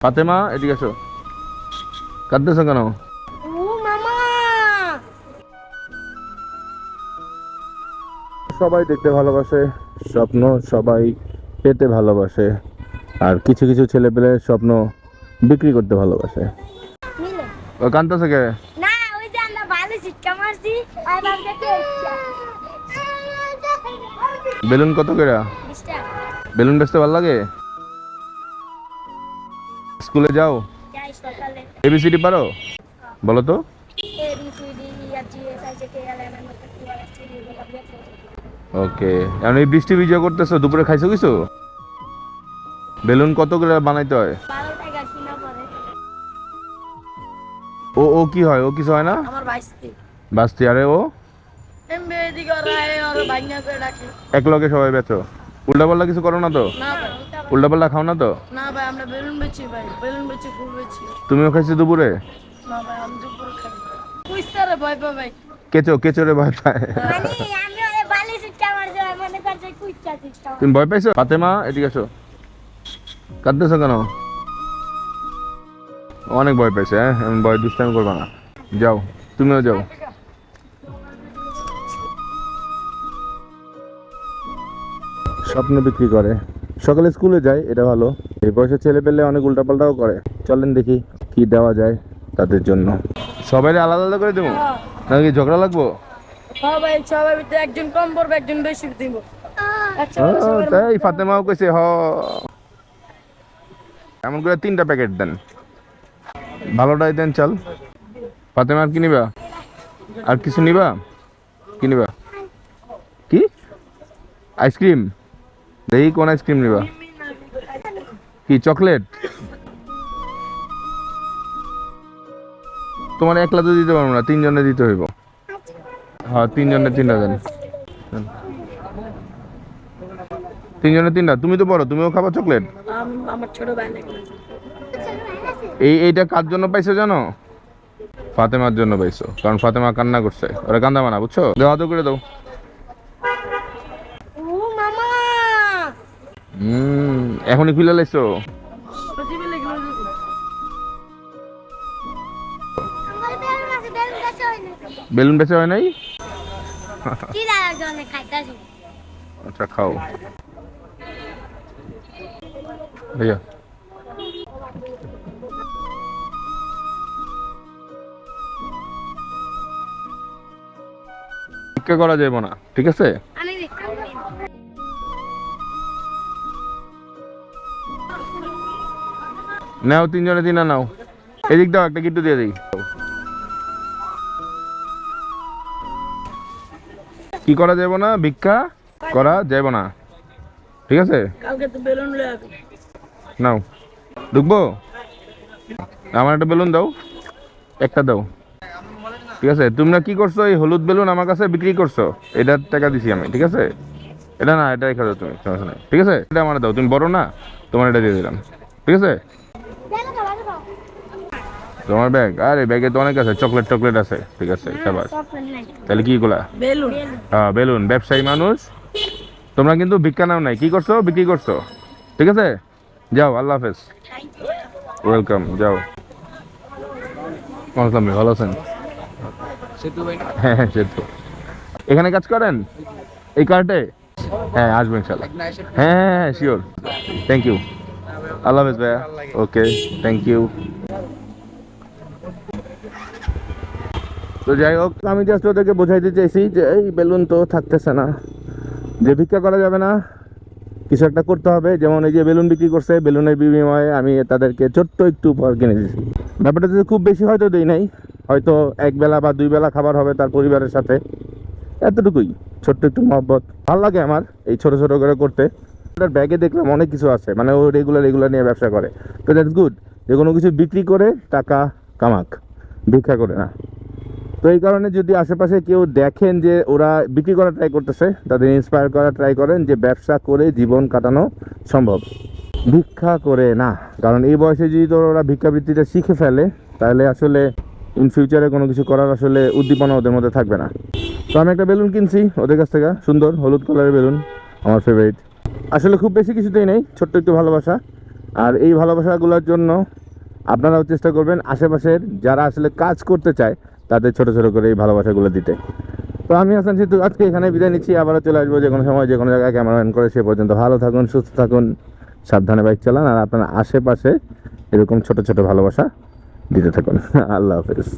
ফাতেমা এদিকে এসো। কাঁদতেছো কেন? সবাই দেখতে ভালোবাসে, স্বপ্ন সবাই পেতে ভালোবাসে, আর কিছু কিছু ছেলে পেলে স্বপ্ন বিক্রি করতে ভালোবাসে। ও কাঁদতেছে কে? না ওই যে আমরা ভালো শিক্ষা মারছি আর আমরা কে বেলুন কত করে? বেলুন বেচতে ভালো লাগে? স্কুলে যাও? যাই সকালে এবিসিডি পারো? বলো তো। ABCD GS KLM ওকে, এখন এই বৃষ্টি ভিজা করতেছো, দুপুরে খাইছো কিছু? বেলুন কত করে বানাইতে হয়? 12 টাকা কিনা পড়ে। ও ও কি হয়? ও কিছু হয় না? আমার ভাইস্তি বাস্তি। আরে ও এমবিডি করায় আর ভাঙনা করে রাখে। এক লগে সবাই বেচো? উল্টা পাল্টা কিছু করো না তো? না ভাই উল্টা পাল্টা খাও না তো? না ভাই আমরা বেলুন বেচি ভাই, বেলুন বেচি ফুল বেচি। তুমিও খাইছো দুপুরে? না ভাই আমি দুপুর খাই। কুইস্তারে ভয় পাই ভাই। কেচো কেচোরে ভয় পায়? মানে আমি ওই ভালো শিক্ষা মারছি মনে করছে কুইস্তা শিক্ষা। তুমি ভয় পাইছো? ফাতেমা এদিকে এসো। কাঁদতেছো কেন? অনেক ভয় পাইছে। হ্যাঁ, এমন ভয় দুষ্টামি করবা না। যাও, তুমিও যাও। স্বপ্ন বিক্রি করে, সকালে স্কুলে যায়, এটা ভালো। এই বয়সের ছেলে পেলে অনেক উল্টাপাল্টাও করে। চলেন দেখি কি দেওয়া যায় তাদের জন্য। সবাই আলাদা আলাদা করে দেবো নাকি ঝগড়া লাগবো? হ্যাঁ ভাই সবার ভিতরে একজন কম পড়বে একজন বেশি দিব। আচ্ছা তাই ফাতেমাও কইছে হ। এমন করে 3টা প্যাকেট দেন, ভালোটাই দেন। চল ফাতেমা, আর কি নিবা? আর কিছু নিবা? কি নিবা? কি আইসক্রিম? দেখি কোন আইসক্রিম নিবা? কি চকলেট? তোমার একলা তো দিতে পারবো না, 3 জনে দিতে হইব। হ্যাঁ 3 জনে 3টা দেন। 3 জনে 3টা। তুমি তো বড়, তুমিও খাবা চকলেট? আমার ছোট ভাই নাকি এইটা কার জন্য পাইছো জানো? ফাতেমার জন্য পাইছো, কারণ ফাতেমা কান্না করছে। ওরা কান্দা মানা, বুঝছো? দেওয়া তো করে দাও। ও মামা এখনই খুলে লাইছো? প্রতিবেলে গেল আমার বেলুন আছে, বেলুন কাছে হয় না। বেলুন বেচা হয় নাই? কি দাঁড়া জনে খাইতাছি। আচ্ছা খাও ভাইয়া। ভিক্ষা করা যাবে না, ঠিক আছে? আমি ভিক্ষা করি না। নাও 3 জনে 3টা নাও। এদিক দাও, একটা কিট্টু দিয়ে দিই। কি করা যাবে না? ভিক্ষা করা যাবে না, ঠিক আছে? কালকে তো বেলুন লয়ে আসবে। নাও, ঢুকবো? আমার একটা বেলুন দাও, একটা দাও, ঠিক আছে? তোমরা কি করছো? এই হলুদ বেলুন আমার কাছে বিক্রি করছো, এটার টাকা দিছি আমি, ঠিক আছে? এটা না, এটা রেখে দাও তুমি, সমস্যা নাই, ঠিক আছে? এটা আমার দাও, তুমি বড় না, তোমার এটা দিয়ে দিলাম, ঠিক আছে? দেখো তো দেখো। তোমার ব্যাগ? আরে ব্যাগে তো অনেক আছে, চকলেট টকলেট আছে, ঠিক আছে? শাবাশ। চকলেট নাই, তাহলে কি গুলা? বেলুন। হ্যাঁ বেলুন, ব্যবসায়ী মানুষ তোমরা, কিন্তু ভিক্ষা নাও নাই, কি করছো? বিক্রি করছো, ঠিক আছে? যাও, আল্লাহ হাফেজ, ওয়েলকাম, যাও। আসসালাম, ভালো আছেন? হ্যাঁ হ্যাঁ সেতু। এখানে কাজ করেন এই কার্টে? হ্যাঁ আসবো ইনশাল্লাহ। হ্যাঁ হ্যাঁ হ্যাঁ শিওর। থ্যাংক ইউ, আল্লাহ হাফেজ ভাইয়া। ওকে, থ্যাংক ইউ। তো যাই হোক, আমি জাস্ট ওদেরকে বোঝাইতে চাইছি যে এই বেলুন তো থাকতেছে না, যে ভিক্ষা করা যাবে না, কিছু একটা করতে হবে। যেমন এই যে বেলুন বিক্রি করছে, বেলুনের বিনিময়ে আমি তাদেরকে ছোট্ট একটু উপহার কিনে দিয়েছি। ব্যাপারটা যদি খুব বেশি হয়তো দেই নাই, হয়তো 1 বেলা বা 2 বেলা খাবার হবে তার পরিবারের সাথে, এতটুকুই ছোট্ট একটু মহব্বত। ভালো লাগে আমার এই ছোট ছোট করে করতে। তার ব্যাগে দেখলাম অনেক কিছু আছে, মানে ও রেগুলার নিয়ে ব্যবসা করে, তো দ্যাটস গুড। যে কোনো কিছু বিক্রি করে টাকা কামাক, ভিক্ষা করে না। তো এই কারণে যদি আশেপাশে কেউ দেখেন যে ওরা বিক্রি করা ট্রাই করতেছে, তাদের ইন্সপায়ার করা ট্রাই করেন যে ব্যবসা করে জীবন কাটানো সম্ভব, ভিক্ষা করে না। কারণ এই বয়সে যদি তো ওরা ভিক্ষাবৃত্তিটা শিখে ফেলে, তাহলে আসলে ইন ফিউচারে কোনো কিছু করার আসলে উদ্দীপনা ওদের মধ্যে থাকবে না। তো আমি একটা বেলুন কিনছি ওদের কাছ থেকে, সুন্দর হলুদ কালারের বেলুন, আমার ফেভারিট। আসলে খুব বেশি কিছুতেই নেই, ছোট্ট একটু ভালোবাসা, আর এই ভালোবাসাগুলোর জন্য আপনারাও চেষ্টা করবেন আশেপাশের যারা আসলে কাজ করতে চায় তাদের ছোট ছোট করে এই ভালোবাসাগুলো দিতে। তো আমি হাসান সিদ্ধু আজকে এখানে বিদায় নিচ্ছি, আবারও চলে আসবো যে কোনো সময় যে কোনো জায়গায় ক্যামেরাম্যান করে। সে পর্যন্ত ভালো থাকুন, সুস্থ থাকুন, সাবধানে বাইক চালান, আর আপনার আশেপাশে এরকম ছোট ছোট ভালোবাসা দিতে থাকুন। আল্লাহ হাফেজ।